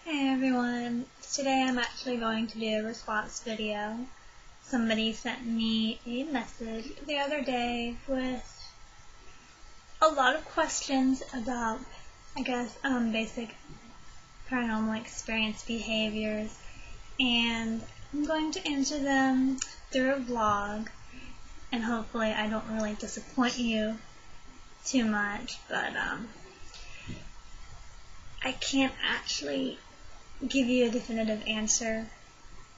Hey everyone, today I'm actually going to do a response video. Somebody sent me a message the other day with a lot of questions about, basic paranormal experience behaviors, and I'm going to answer them through a vlog, and hopefully I don't really disappoint you too much, but I can't actually give you a definitive answer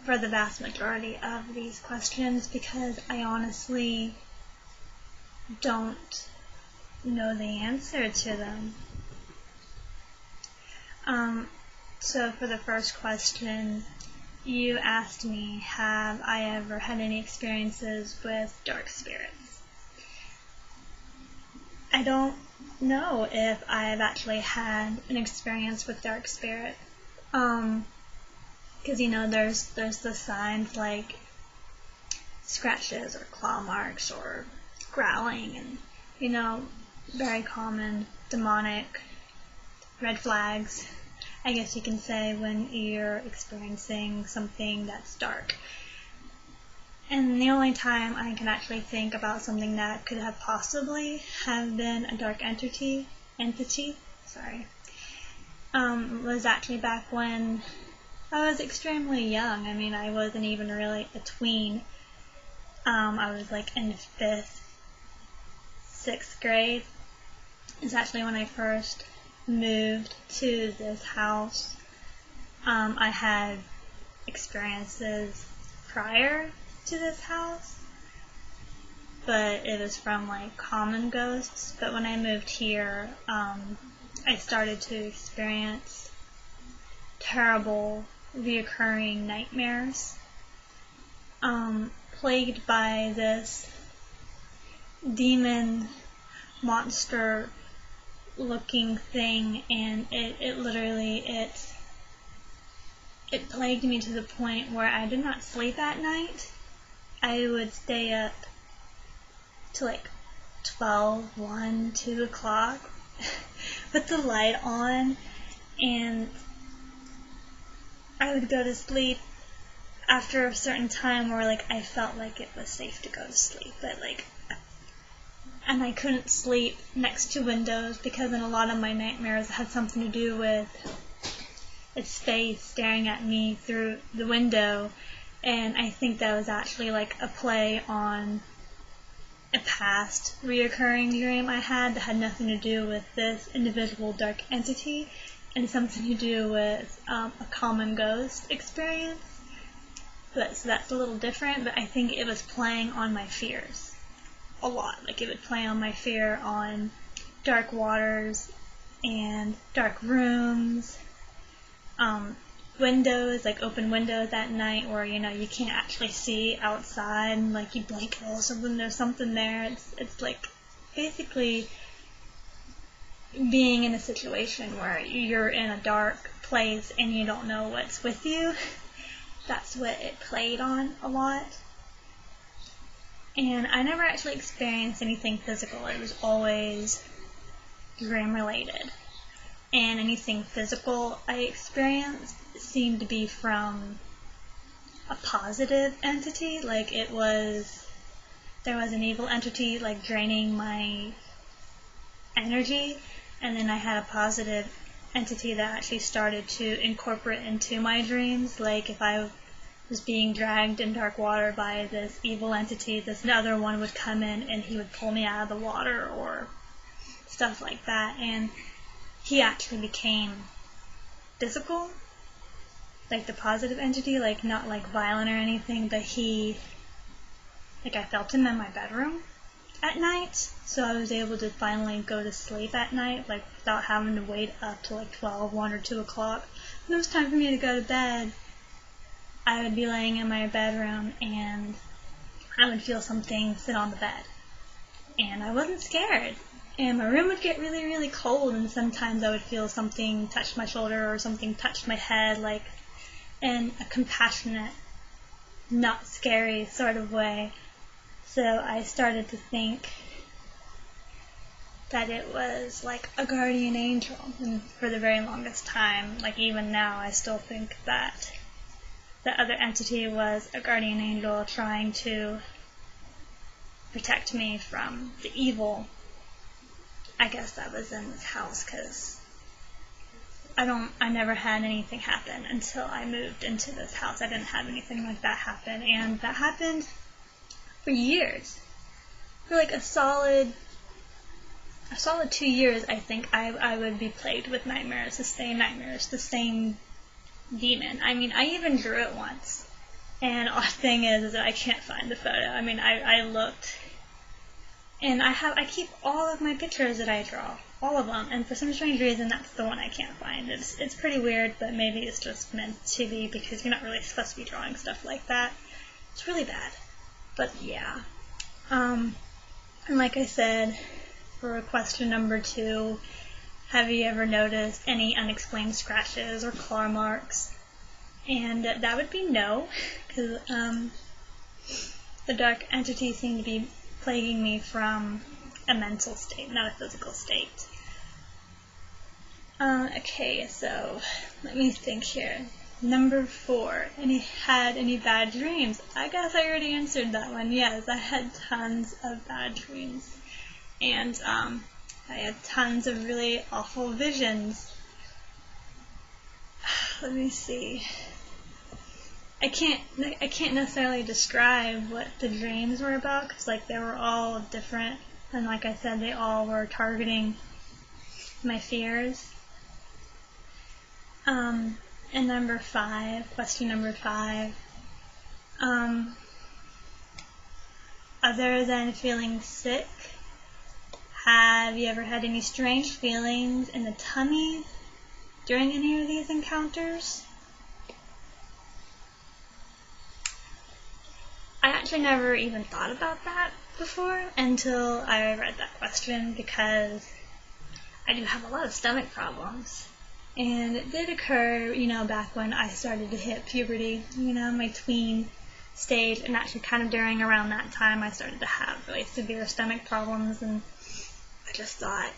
for the vast majority of these questions because I honestly don't know the answer to them. So for the first question, you asked me, have I ever had any experiences with dark spirits? I don't know if I've actually had an experience with dark spirit. Because there's the signs like scratches or claw marks or growling and very common demonic red flags, I guess you can say, when you're experiencing something that's dark. And the only time I can actually think about something that could have possibly have been a dark entity, was actually back when I was extremely young. I mean, I wasn't even really a tween. I was like in 5th, 6th grade. It's actually when I first moved to this house. I had experiences prior to this house, but it was from like common ghosts. But when I moved here, I started to experience terrible reoccurring nightmares, plagued by this demon monster looking thing, and it literally plagued me to the point where I did not sleep at night. I would stay up to like 12, 1, 2 o'clock with the light on, and I would go to sleep after a certain time where like I felt like it was safe to go to sleep, and I couldn't sleep next to windows because in a lot of my nightmares it had something to do with its face staring at me through the window, and I think that was actually like a play on a past reoccurring dream I had that had nothing to do with this individual dark entity and something to do with a common ghost experience. So that's a little different, but I think it was playing on my fears a lot. Like, it would play on my fear on dark waters and dark rooms, windows, like open windows at night where you can't actually see outside, and like you blink and all of a sudden there's something there. It's like basically being in a situation where you're in a dark place and you don't know what's with you. That's what it played on a lot. And I never actually experienced anything physical. It was always dream related. And anything physical I experienced seemed to be from a positive entity. Like there was an evil entity like draining my energy, and then I had a positive entity that actually started to incorporate into my dreams. Like if I was being dragged in dark water by this evil entity, this other one would come in and he would pull me out of the water or stuff like that. And he actually became physical, like the positive entity, like not like violent or anything, but I felt him in my bedroom at night, so I was able to finally go to sleep at night, like without having to wait up to like 12, 1 or 2 o'clock. When it was time for me to go to bed, I would be laying in my bedroom and I would feel something sit on the bed. And I wasn't scared. And my room would get really, really cold, and sometimes I would feel something touch my shoulder or something touch my head, like in a compassionate, not scary sort of way. So I started to think that it was like a guardian angel, and for the very longest time, like even now, I still think that the other entity was a guardian angel trying to protect me from the evil, I guess, that was in this house, because I never had anything happen until I moved into this house. I didn't have anything like that happen, and that happened for years. For like a solid 2 years, I think I would be plagued with nightmares, the same demon. I mean, I even drew it once, and the thing is that I can't find the photo. I mean, I looked, and I keep all of my pictures that I draw, all of them, and for some strange reason, that's the one I can't find. It's pretty weird, but maybe it's just meant to be, because you're not really supposed to be drawing stuff like that. It's really bad, but yeah. And like I said, for question number 2, have you ever noticed any unexplained scratches or claw marks? And that would be no, because the dark entity seemed to be plaguing me from a mental state, not a physical state. Okay, so let me think here. Number 4, had any bad dreams? I guess I already answered that one. Yes, I had tons of bad dreams. And I had tons of really awful visions. Let me see. I can't necessarily describe what the dreams were about, because like they were all different, and like I said, they all were targeting my fears. And number 5, question number 5. Other than feeling sick, have you ever had any strange feelings in the tummy during any of these encounters? I actually never even thought about that before until I read that question, because I do have a lot of stomach problems. And it did occur, back when I started to hit puberty, my tween stage, and actually kind of during around that time I started to have really severe stomach problems, and I just thought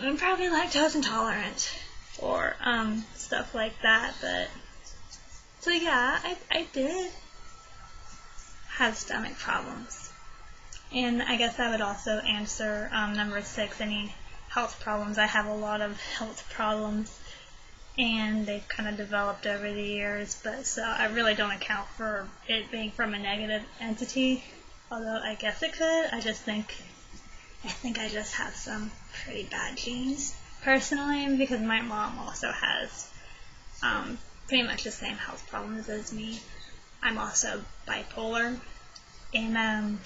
I'm probably lactose intolerant or stuff like that. But so yeah, I did have stomach problems. And I guess I would also answer number 6, any health problems. I have a lot of health problems, and they've kind of developed over the years, but so I really don't account for it being from a negative entity, although I guess it could. I think I just have some pretty bad genes, personally, because my mom also has pretty much the same health problems as me. I'm also bipolar, and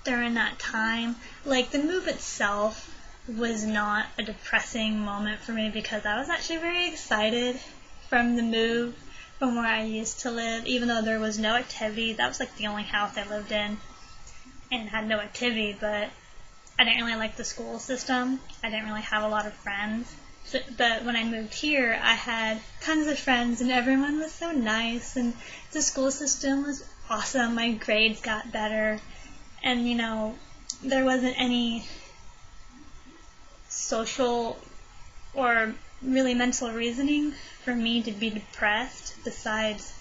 during that time, like, the move itself was not a depressing moment for me, because I was actually very excited from the move from where I used to live, even though there was no activity. That was like the only house I lived in and had no activity, but I didn't really like the school system. I didn't really have a lot of friends. But when I moved here, I had tons of friends, and everyone was so nice, and the school system was awesome. My grades got better, and there wasn't any social or really mental reasoning for me to be depressed, besides,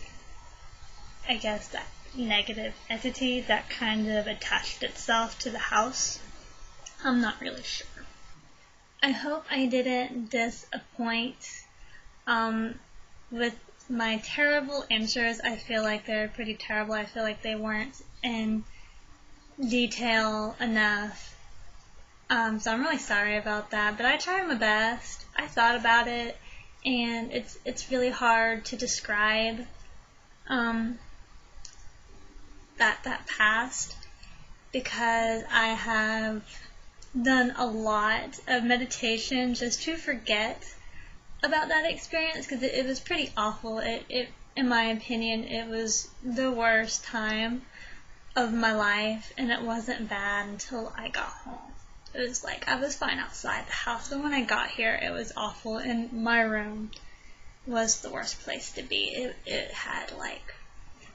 I guess, that negative entity that kind of attached itself to the house. I'm not really sure. I hope I didn't disappoint with my terrible answers. I feel like they're pretty terrible. I feel like they weren't in detail enough. So I'm really sorry about that, but I tried my best. I thought about it, and it's really hard to describe that past, because I have done a lot of meditation just to forget about that experience, because it was pretty awful. It, in my opinion, it was the worst time of my life, and it wasn't bad until I got home. It was like I was fine outside the house, but when I got here, it was awful, and my room was the worst place to be. It had like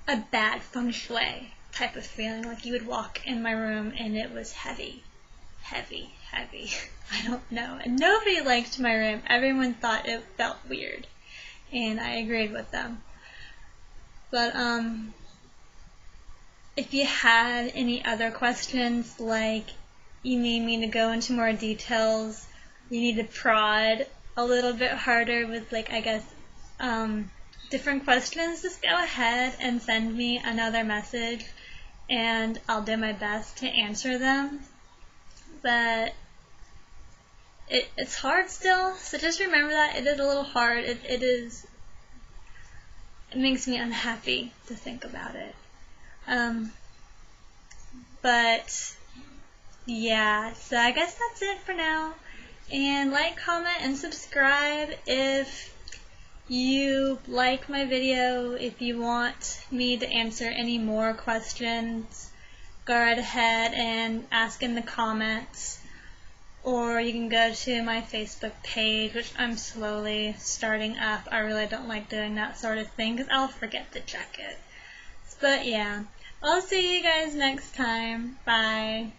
a bad feng shui type of feeling, like you would walk in my room and it was heavy heavy. I don't know. And nobody liked my room. Everyone thought it felt weird. And I agreed with them. But, if you had any other questions, like you need me to go into more details, you need to prod a little bit harder with, like, I guess, different questions, just go ahead and send me another message and I'll do my best to answer them. But it's hard still, so just remember that it is a little hard. It makes me unhappy to think about it. But yeah, so I guess that's it for now. And like, comment, and subscribe if you like my video. If you want me to answer any more questions, go right ahead and ask in the comments. Or you can go to my Facebook page, which I'm slowly starting up. I really don't like doing that sort of thing because I'll forget to check it. But yeah, I'll see you guys next time. Bye.